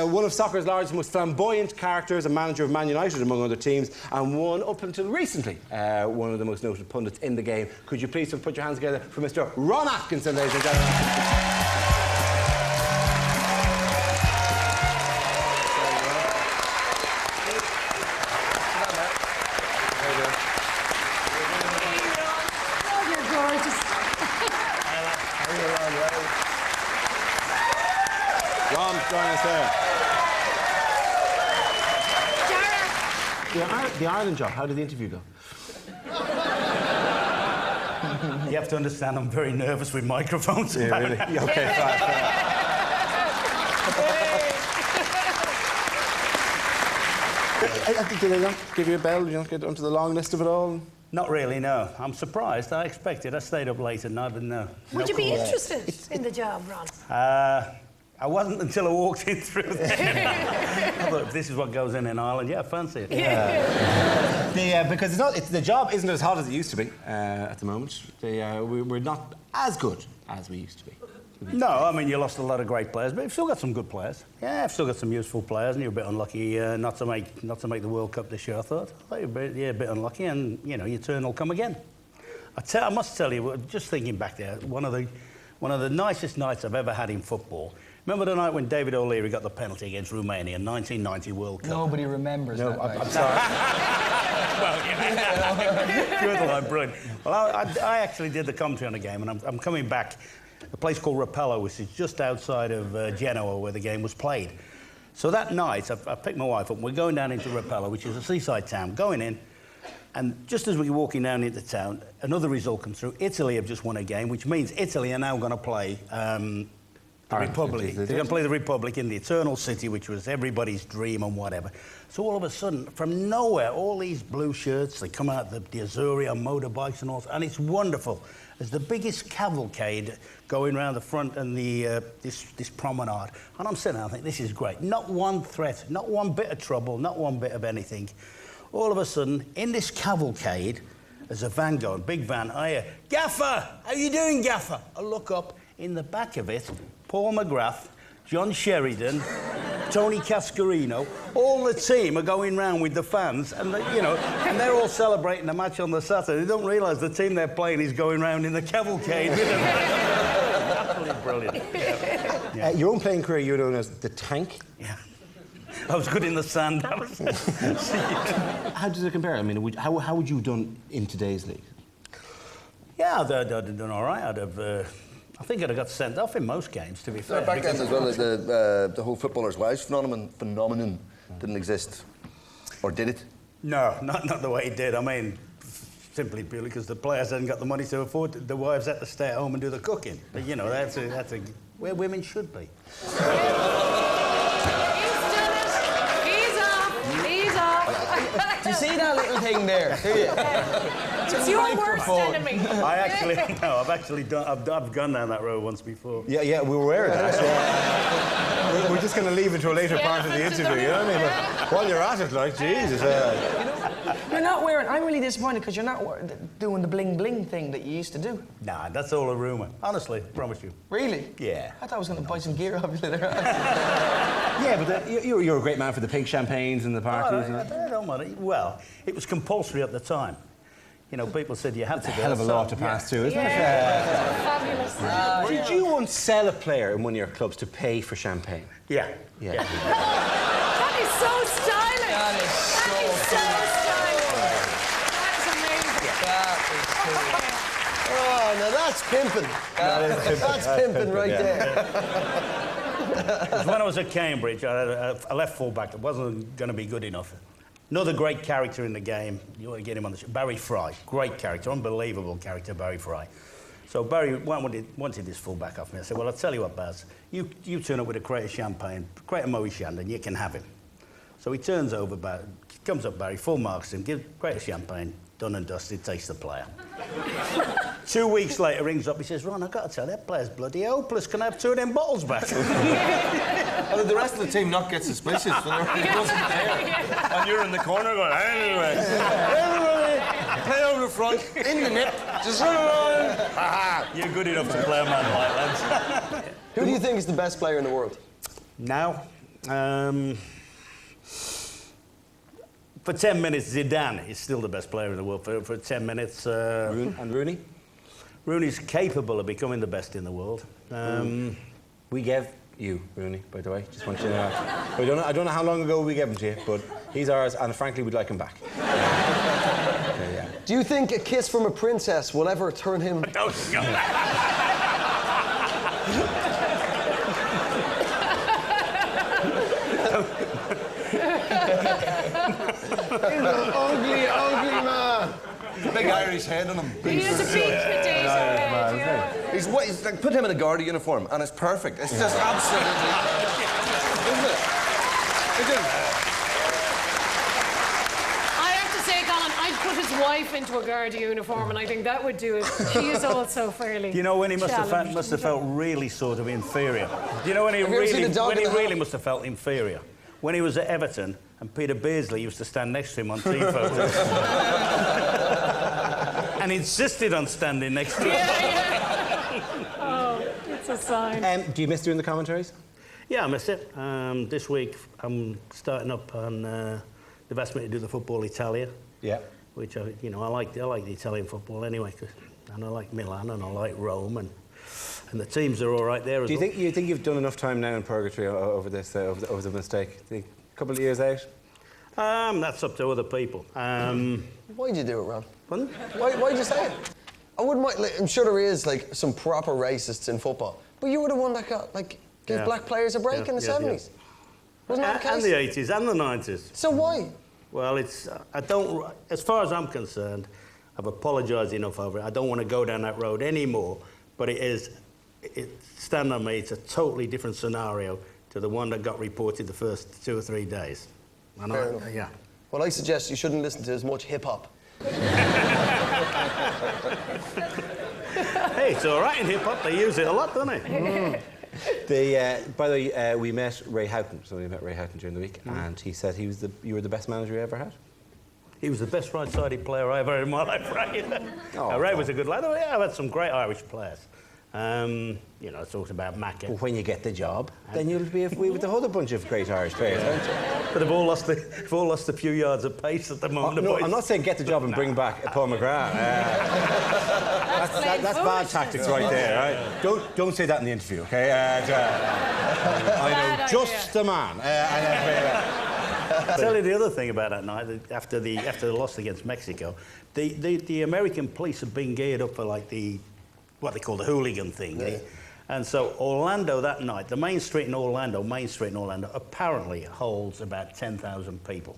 one of soccer's largest, most flamboyant characters, a manager of Man United, among other teams, and one, up until recently, one of the most noted pundits in the game. Could you please put your hands together for Mr. Ron Atkinson, ladies and gentlemen? Ron, join us there. The Ireland job, how did the interview go? You have to understand, I'm very nervous with microphones. Yeah, really? Okay, fine. Did they not give you a bell? Did you not get onto the long list of it all? Not really, no. I'm surprised. I expected. I stayed up late at night, but no. Would you be interested in the job, Ron? I wasn't until I walked in through there. I thought, if this is what goes in Ireland, yeah, I fancy it. Because the job isn't as hot as it used to be at the moment. We're not as good as we used to be. No, I mean, you lost a lot of great players, but you've still got some good players. Yeah, I've still got some useful players, and you're a bit unlucky not to make the World Cup this year, I thought. You're a bit unlucky, and, you know, your turn will come again. I must tell you, just thinking back there, one of the nicest nights I've ever had in football. Remember the night when David O'Leary got the penalty against Romania, 1990 World Cup? Nobody remembers that night. I'm sorry. Well, you're the line, brilliant. Well, I actually did the commentary on the game, and I'm coming back. A place called Rapallo, which is just outside of Genoa, where the game was played. So that night, I picked my wife up, and we're going down into Rapallo, which is a seaside town, going in, and just as we're walking down into town, another result comes through. Italy have just won a game, which means Italy are now going to play the Republic. They're going to play the Republic in the Eternal City, which was everybody's dream and whatever. So all of a sudden, from nowhere, all these blue shirts, they come out, the Azzurri on motorbikes and all, and it's wonderful. There's the biggest cavalcade going around the front and this promenade. And I'm sitting there, I think, this is great. Not one threat, not one bit of trouble, not one bit of anything. All of a sudden, in this cavalcade, there's a van going, big van. I hear, Gaffer, how you doing, Gaffer? I look up, in the back of it, Paul McGrath, John Sheridan, Tony Cascarino, all the team are going round with the fans, and and they're all celebrating the match on the Saturday. They don't realise the team they're playing is going round in the cavalcade with them. Absolutely brilliant. Yeah. Your own playing career, you were known as the Tank. Yeah. I was good in the sand. How does it compare? I mean, how would you have done in today's league? Yeah, I'd have done all right. I think I'd have got sent off in most games, to be fair. Back then as well, the whole footballers' wives phenomenon didn't exist. Or did it? No, not the way it did. I mean, simply purely because the players hadn't got the money to afford it. The wives had to stay at home and do the cooking. But, you know, that's where women should be. He's off. Do you see that little thing there? Do you? It's your worst enemy. I've gone down that road once before. Yeah, we were aware of that. We're just going to leave it to a later part of the interview, you know what I mean? But while you're at it, like, Jesus. You're not wearing... I'm really disappointed because you're not doing the bling-bling thing that you used to do. Nah, that's all a rumour. Honestly, promise you. Really? Yeah. I thought I was going to buy some gear off you later on. Yeah, but you're a great man for the pink champagnes and the parties. I don't mind. Well, it was compulsory at the time. You know, people said you had to do it. Hell of a law to pass through, isn't it? Fabulous. Did you once sell a player in one of your clubs to pay for champagne? Yeah. That is so stylish. That is so stylish. Oh, now that's pimping. That's pimping right there. When I was at Cambridge, I left full-back. It wasn't going to be good enough. Another great character in the game. You want to get him on the show. Barry Fry. Great character. Unbelievable character, Barry Fry. So Barry wanted this full-back off me. I said, well, I'll tell you what, Baz. You turn up with a crate of champagne, crate of Moët Chandon, and you can have him. So he turns over, comes up, Barry, full marks him, gives crate of champagne, done and dusted, takes the player. 2 weeks later, rings up, he says, Ron, I've got to tell you, that player's bloody hopeless. Can I have 2 of them bottles back? How did the rest of the team not get suspicious when he wasn't there? And you're in the corner going, anyway. Everybody, play over the front, in the net, just run around. You're good enough to play a man like lads. Who do you think is the best player in the world? Now? For 10 minutes, Zidane is still the best player in the world. For 10 minutes... And Rooney? Rooney's capable of becoming the best in the world. We gave you Rooney, by the way. Just want you to know. I don't know how long ago we gave him to you, but he's ours, and frankly, we'd like him back. Yeah. Do you think a kiss from a princess will ever turn him... Oh, God. He's an ugly, ugly man. Big Irish head on him. He is a big potato head, yeah. He's like, put him in a Garda uniform and it's perfect. It's just absolutely... Isn't it? I have to say, Colin, I'd put his wife into a Garda uniform and I think that would do it. She is also fairly You know when he must have felt really sort of inferior? Do you know when he really must have felt inferior? When he was at Everton and Peter Beardsley used to stand next to him on team photos. And he insisted on standing next to him. Yeah. Oh, it's a sign. Do you miss doing the commentaries? Yeah, I miss it. This week I'm starting up on... they've asked me to do the Football Italia. Yeah. Which, I like the Italian football anyway. And I like Milan and I like Rome and the teams are all right there as well. Do you think you've done enough time now in purgatory over this, over the mistake? A couple of years out? That's up to other people. Why'd you do it, Ron? Pardon? Why'd you say it? I wouldn't mind... Like, I'm sure there is, like, some proper racists in football. But you were the one that got, like, gave black players a break in the 70s. Wasn't that the case? And the 80s and the 90s. So why? Well, I don't... As far as I'm concerned, I've apologised enough over it. I don't want to go down that road anymore. But stand on me, it's a totally different scenario to the one that got reported the first 2 or 3 days. And Fair enough. Yeah. Well, I suggest you shouldn't listen to as much hip-hop. Hey, it's all right in hip-hop. They use it a lot, don't they? By the way, we met Ray Houghton. So we met Ray Houghton during the week, and he said you were the best manager he ever had. He was the best right-sided player I ever had in my life, Ray. Ray was a good lad. Oh, yeah, I've had some great Irish players. You know, talks about Macca. Well, when you get the job, then you'll be with a whole bunch of great Irish players, won't you? But they've all lost a few yards of pace at the moment. No, I'm not saying get the job and bring back Paul McGrath. That's bad tactics right there, right? Don't say that in the interview, okay? I know just the man. I'll tell you the other thing about that night. After the loss against Mexico, the American police have been geared up for like what they call the hooligan thing. Yeah. And so Orlando that night, the main street in Orlando, apparently holds about 10,000 people.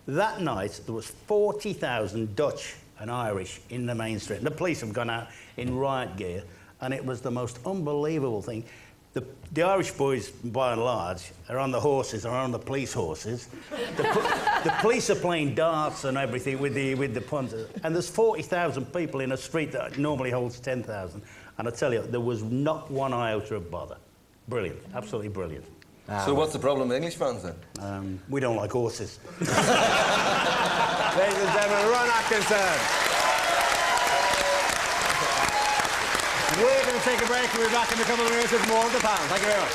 That night, there was 40,000 Dutch and Irish in the main street. And the police have gone out in riot gear, and it was the most unbelievable thing. The Irish boys, by and large, are on the horses, are on the police horses. The police are playing darts and everything with the punters. And there's 40,000 people in a street that normally holds 10,000. And I tell you, there was not one iota of bother. Brilliant, absolutely brilliant. So what's the problem with English fans then? We don't like horses. Ladies and gentlemen, Ron Atkinson. We're going to take a break and we'll be back in a couple of minutes with more of the panel. Thank you very much.